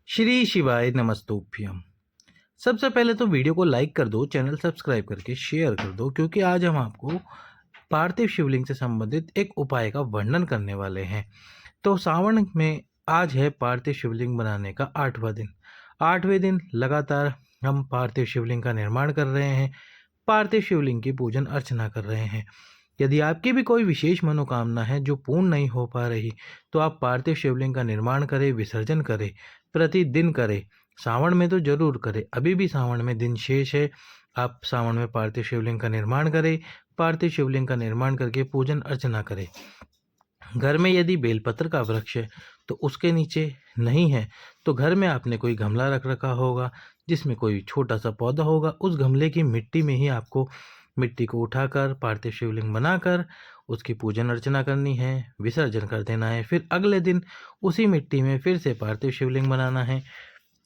श्री शिवाय नमस्तुभ्यम। सबसे पहले तो वीडियो को लाइक कर दो, चैनल सब्सक्राइब करके शेयर कर दो, क्योंकि आज हम आपको पार्थिव शिवलिंग से संबंधित एक उपाय का वर्णन करने वाले हैं। तो सावन में आज है पार्थिव शिवलिंग बनाने का 8वां दिन। 8वें दिन लगातार हम पार्थिव शिवलिंग का निर्माण कर रहे हैं, पार्थिव शिवलिंग की पूजन अर्चना कर रहे हैं। यदि आपकी भी कोई विशेष मनोकामना है जो पूर्ण नहीं हो पा रही, तो आप पार्थिव शिवलिंग का निर्माण करें, विसर्जन करें, प्रतिदिन करें। सावन में तो जरूर करें, अभी भी सावन में दिन शेष है। आप सावन में पार्थिव शिवलिंग का निर्माण करें, पार्थिव शिवलिंग का निर्माण करके पूजन अर्चना करें। घर में यदि बेलपत्र का वृक्ष है तो उसके नीचे नहीं है, तो घर में आपने कोई गमला रख रखा होगा जिसमें कोई छोटा सा पौधा होगा। उस गमले की मिट्टी में ही आपको मिट्टी को उठाकर पार्थिव शिवलिंग बनाकर उसकी पूजन अर्चना करनी है, विसर्जन कर देना है। फिर अगले दिन उसी मिट्टी में फिर से पार्थिव शिवलिंग बनाना है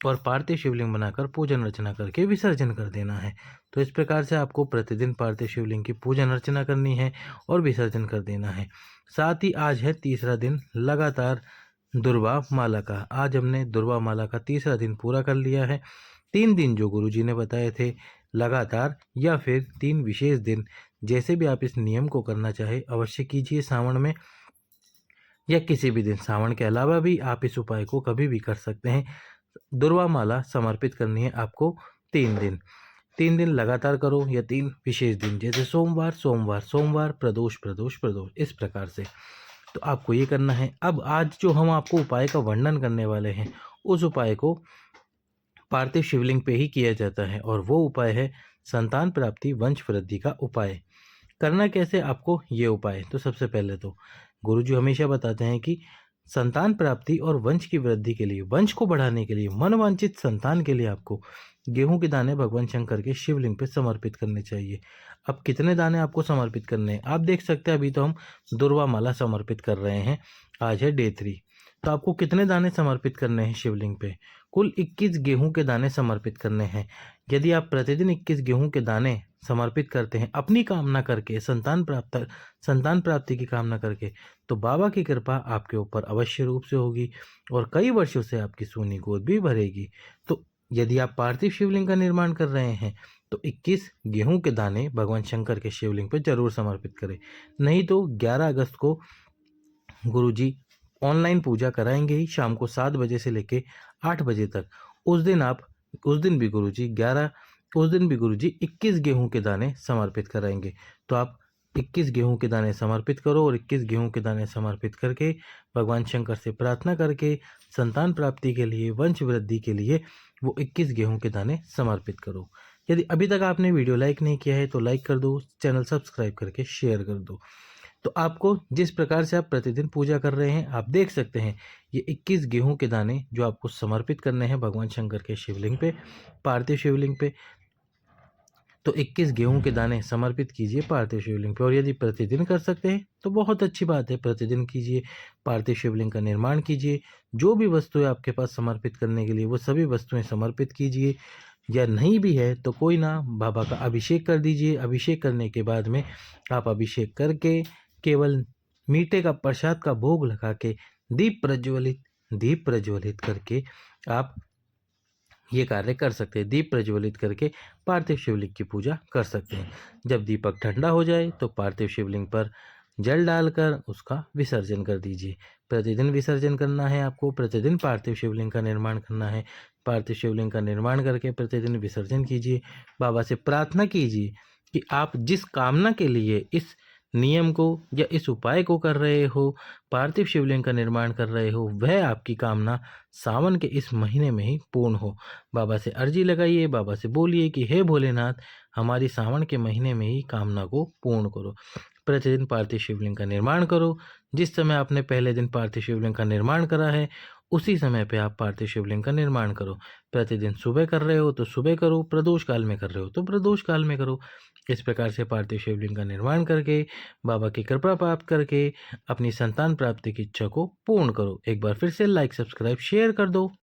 और पार्थिव शिवलिंग बनाकर पूजन अर्चना करके विसर्जन कर देना है। तो इस प्रकार से आपको प्रतिदिन पार्थिव शिवलिंग की पूजन अर्चना करनी है और विसर्जन कर देना है। साथ ही आज है तीसरा दिन लगातार दुर्वा माला का। आज हमने दुर्वा माला का तीसरा दिन पूरा कर लिया है। 3 दिन जो गुरुजी ने बताए थे लगातार, या फिर 3 विशेष दिन, जैसे भी आप इस नियम को करना चाहे अवश्य कीजिए। सावन में या किसी भी दिन, सावन के अलावा भी आप इस उपाय को कभी भी कर सकते हैं। दुर्वा माला समर्पित करनी है आपको 3 दिन। 3 दिन लगातार करो या 3 विशेष दिन, जैसे सोमवार सोमवार सोमवार, प्रदोष प्रदोष प्रदोष, इस प्रकार से। तो आपको ये करना है। अब आज जो हम आपको उपाय का वर्णन करने वाले हैं, उस उपाय को पार्थिव शिवलिंग पे ही किया जाता है, और वो उपाय है संतान प्राप्ति वंश वृद्धि का उपाय। करना कैसे आपको ये उपाय? तो सबसे पहले तो गुरुजी हमेशा बताते हैं कि संतान प्राप्ति और वंश की वृद्धि के लिए, वंश को बढ़ाने के लिए, मनवांछित संतान के लिए आपको गेहूं के दाने भगवान शंकर के शिवलिंग पे समर्पित करने चाहिए। अब कितने दाने आपको समर्पित करने हैं आप देख सकते हैं। अभी तो हम दुर्वा माला समर्पित कर रहे हैं, आज है डे 3। तो आपको कितने दाने समर्पित करने हैं शिवलिंग पे? कुल 21 गेहूं के दाने समर्पित करने हैं। यदि आप प्रतिदिन 21 गेहूं के दाने समर्पित करते हैं अपनी कामना करके, संतान प्राप्ति की कामना करके, तो बाबा की कृपा आपके ऊपर अवश्य रूप से होगी और कई वर्षों से आपकी सोनी गोद भी भरेगी। तो यदि आप पार्थिव शिवलिंग का निर्माण कर रहे हैं तो 21 गेहूं के दाने भगवान शंकर के शिवलिंग पर जरूर समर्पित करें। नहीं तो 11 अगस्त को गुरुजी ऑनलाइन पूजा कराएंगे ही, शाम को 7 बजे से लेके 8 बजे तक। उस दिन भी गुरुजी 21 गेहूं के दाने समर्पित कराएंगे। तो आप 21 गेहूं के दाने समर्पित करो और 21 गेहूं के दाने समर्पित करके भगवान शंकर से प्रार्थना करके संतान प्राप्ति के लिए, वंश वृद्धि के लिए वो 21 गेहूं के दाने समर्पित करो। यदि अभी तक आपने वीडियो लाइक नहीं किया है तो लाइक कर दो, चैनल सब्सक्राइब करके शेयर कर दो। तो आपको जिस प्रकार से आप प्रतिदिन पूजा कर रहे हैं आप देख सकते हैं, ये 21 गेहूं के दाने जो आपको समर्पित करने हैं भगवान शंकर के शिवलिंग पे, पार्थिव शिवलिंग पे। तो 21 गेहूं के दाने समर्पित कीजिए पार्थिव शिवलिंग पे। और यदि प्रतिदिन कर सकते हैं तो बहुत अच्छी बात है, प्रतिदिन कीजिए, पार्थिव शिवलिंग का निर्माण कीजिए। जो भी वस्तुएं आपके पास समर्पित करने के लिए, वो सभी वस्तुएं समर्पित कीजिए। या नहीं भी है तो कोई ना, बाबा का अभिषेक कर दीजिए। अभिषेक करने के बाद में आप अभिषेक करके केवल मीठे का प्रसाद का भोग लगा के दीप प्रज्वलित करके आप ये कार्य कर सकते हैं। दीप प्रज्वलित करके पार्थिव शिवलिंग की पूजा कर सकते हैं। जब दीपक ठंडा हो जाए तो पार्थिव शिवलिंग पर जल डालकर उसका विसर्जन कर दीजिए। प्रतिदिन विसर्जन करना है आपको, प्रतिदिन पार्थिव शिवलिंग का निर्माण करना है। पार्थिव शिवलिंग का निर्माण करके प्रतिदिन विसर्जन कीजिए। बाबा से प्रार्थना कीजिए कि आप जिस कामना के लिए इस नियम को या इस उपाय को कर रहे हो, पार्थिव शिवलिंग का निर्माण कर रहे हो, वह आपकी कामना सावन के इस महीने में ही पूर्ण हो। बाबा से अर्जी लगाइए, बाबा से बोलिए कि हे भोलेनाथ, हमारी सावन के महीने में ही कामना को पूर्ण करो। प्रतिदिन पार्थिव शिवलिंग का निर्माण करो। जिस समय आपने पहले दिन पार्थिव शिवलिंग का निर्माण करा है उसी समय पे आप पार्थिव शिवलिंग का निर्माण करो। प्रतिदिन सुबह कर रहे हो तो सुबह करो, प्रदोष काल में कर रहे हो तो प्रदोष काल में करो। इस प्रकार से पार्थिव शिवलिंग का निर्माण करके, बाबा की कृपा प्राप्त करके अपनी संतान प्राप्ति की इच्छा को पूर्ण करो। एक बार फिर से लाइक, सब्सक्राइब, शेयर कर दो।